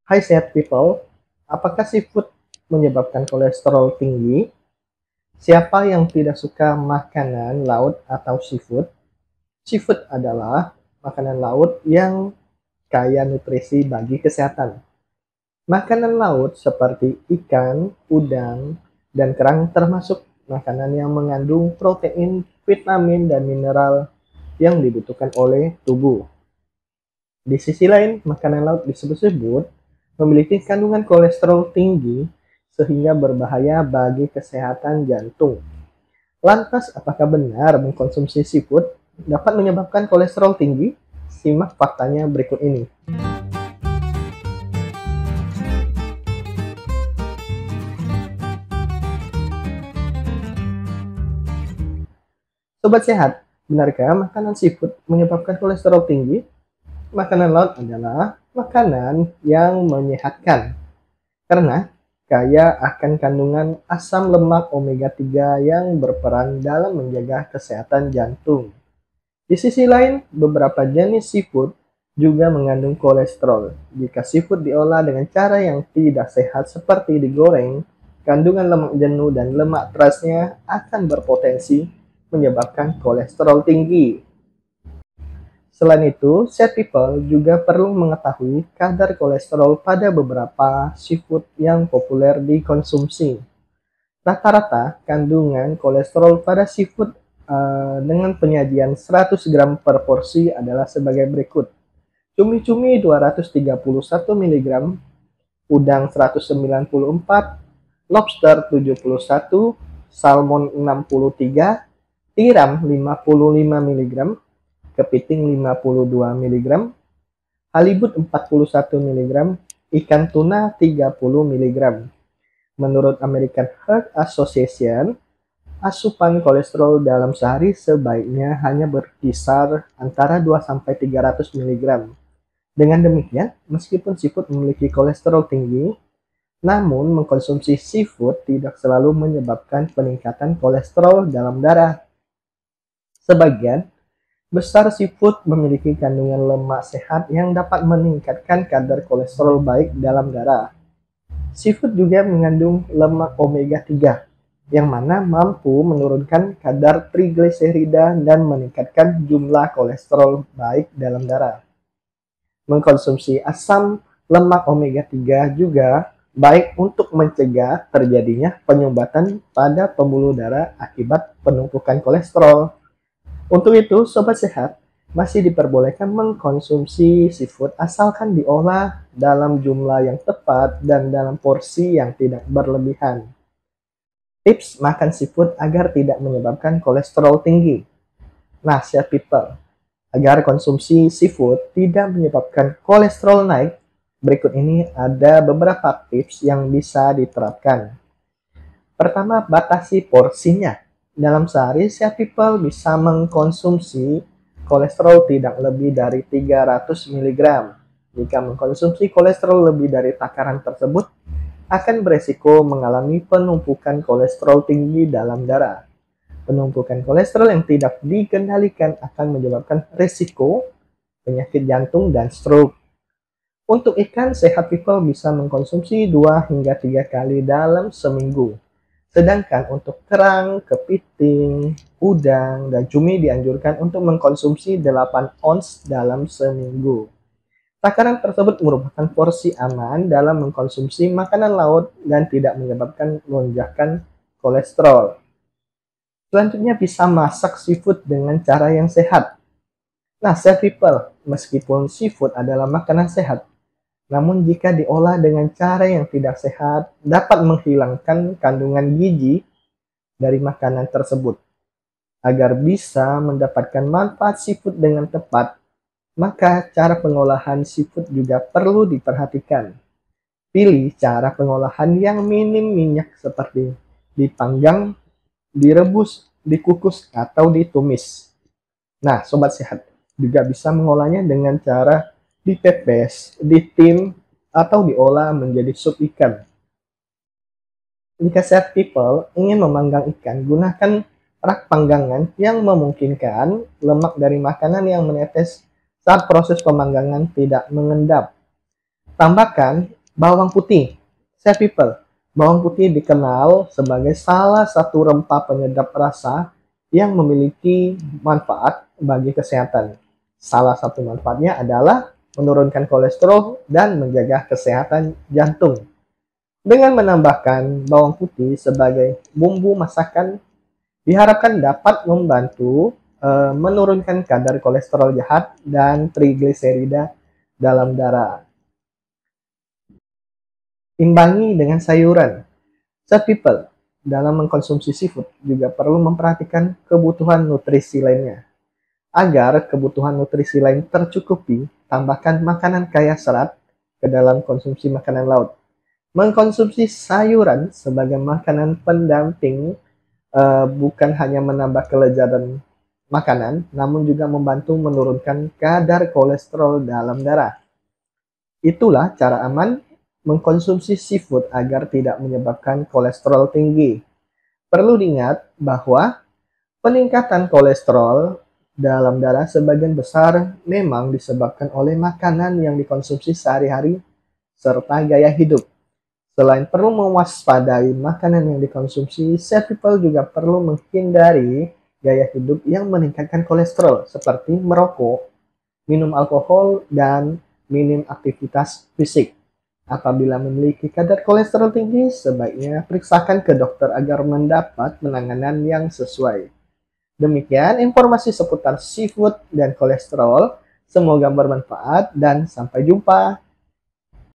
Hai sehat people, apakah seafood menyebabkan kolesterol tinggi? Siapa yang tidak suka makanan laut atau seafood? Seafood adalah makanan laut yang kaya nutrisi bagi kesehatan. Makanan laut seperti ikan, udang, dan kerang termasuk makanan yang mengandung protein, vitamin, dan mineral yang dibutuhkan oleh tubuh. Di sisi lain, makanan laut disebut-sebut memiliki kandungan kolesterol tinggi sehingga berbahaya bagi kesehatan jantung. Lantas, apakah benar mengkonsumsi seafood dapat menyebabkan kolesterol tinggi? Simak faktanya berikut ini. Sobat sehat, benarkah makanan seafood menyebabkan kolesterol tinggi? Makanan laut adalah makanan yang menyehatkan karena kaya akan kandungan asam lemak omega 3 yang berperan dalam menjaga kesehatan jantung. Di sisi lain, beberapa jenis seafood juga mengandung kolesterol. Jika seafood diolah dengan cara yang tidak sehat seperti digoreng, kandungan lemak jenuh dan lemak transnya akan berpotensi menyebabkan kolesterol tinggi. Selain itu, set people juga perlu mengetahui kadar kolesterol pada beberapa seafood yang populer dikonsumsi. Rata-rata kandungan kolesterol pada seafood dengan penyajian 100 gram per porsi adalah sebagai berikut. Cumi-cumi 231 mg, udang 194, lobster 71, salmon 63, tiram 55 mg, kepiting 52 mg, halibut 41 mg, ikan tuna 30 mg. Menurut American Heart Association, asupan kolesterol dalam sehari sebaiknya hanya berkisar antara 2-300 mg. Dengan demikian, meskipun seafood memiliki kolesterol tinggi, namun mengkonsumsi seafood tidak selalu menyebabkan peningkatan kolesterol dalam darah. Sebagian besar seafood memiliki kandungan lemak sehat yang dapat meningkatkan kadar kolesterol baik dalam darah. Seafood juga mengandung lemak omega 3 yang mana mampu menurunkan kadar trigliserida dan meningkatkan jumlah kolesterol baik dalam darah. Mengkonsumsi asam lemak omega 3 juga baik untuk mencegah terjadinya penyumbatan pada pembuluh darah akibat penumpukan kolesterol. Untuk itu, sobat sehat masih diperbolehkan mengkonsumsi seafood asalkan diolah dalam jumlah yang tepat dan dalam porsi yang tidak berlebihan. Tips makan seafood agar tidak menyebabkan kolesterol tinggi. Nah, sehat people, agar konsumsi seafood tidak menyebabkan kolesterol naik, berikut ini ada beberapa tips yang bisa diterapkan. Pertama, batasi porsinya. Dalam sehari, sehat people bisa mengkonsumsi kolesterol tidak lebih dari 300 mg. Jika mengkonsumsi kolesterol lebih dari takaran tersebut, akan beresiko mengalami penumpukan kolesterol tinggi dalam darah. Penumpukan kolesterol yang tidak dikendalikan akan menyebabkan risiko penyakit jantung dan stroke. Untuk ikan, sehat people bisa mengkonsumsi 2-3 kali dalam seminggu. Sedangkan untuk kerang, kepiting, udang, dan cumi dianjurkan untuk mengkonsumsi 8 ons dalam seminggu. Takaran tersebut merupakan porsi aman dalam mengkonsumsi makanan laut dan tidak menyebabkan lonjakan kolesterol. Selanjutnya bisa masak seafood dengan cara yang sehat. Nah, sehat people, meskipun seafood adalah makanan sehat, namun jika diolah dengan cara yang tidak sehat, dapat menghilangkan kandungan gizi dari makanan tersebut. Agar bisa mendapatkan manfaat seafood dengan tepat, maka cara pengolahan seafood juga perlu diperhatikan. Pilih cara pengolahan yang minim minyak seperti dipanggang, direbus, dikukus, atau ditumis. Nah, sobat sehat, juga bisa mengolahnya dengan cara dipepes, ditim, atau diolah menjadi sup ikan. Jika sehat people ingin memanggang ikan, gunakan rak panggangan yang memungkinkan lemak dari makanan yang menetes saat proses pemanggangan tidak mengendap. Tambahkan Bawang putih. Sad people. Bawang putih dikenal sebagai salah satu rempah penyedap rasa yang memiliki manfaat bagi kesehatan. Salah satu manfaatnya adalah menurunkan kolesterol dan menjaga kesehatan jantung. Dengan menambahkan bawang putih sebagai bumbu masakan, diharapkan dapat membantu menurunkan kadar kolesterol jahat dan trigliserida dalam darah. Imbangi dengan sayuran. Sad people, dalam mengkonsumsi seafood juga perlu memperhatikan kebutuhan nutrisi lainnya. Agar kebutuhan nutrisi lain tercukupi, tambahkan makanan kaya serat ke dalam konsumsi makanan laut. Mengkonsumsi sayuran sebagai makanan pendamping bukan hanya menambah kelezatan makanan, namun juga membantu menurunkan kadar kolesterol dalam darah. Itulah cara aman mengkonsumsi seafood agar tidak menyebabkan kolesterol tinggi. Perlu diingat bahwa peningkatan kolesterol dalam darah sebagian besar memang disebabkan oleh makanan yang dikonsumsi sehari-hari serta gaya hidup. Selain perlu mewaspadai makanan yang dikonsumsi, sad people juga perlu menghindari gaya hidup yang meningkatkan kolesterol seperti merokok, minum alkohol, dan minim aktivitas fisik. Apabila memiliki kadar kolesterol tinggi, sebaiknya periksakan ke dokter agar mendapat penanganan yang sesuai. Demikian informasi seputar seafood dan kolesterol. Semoga bermanfaat dan sampai jumpa.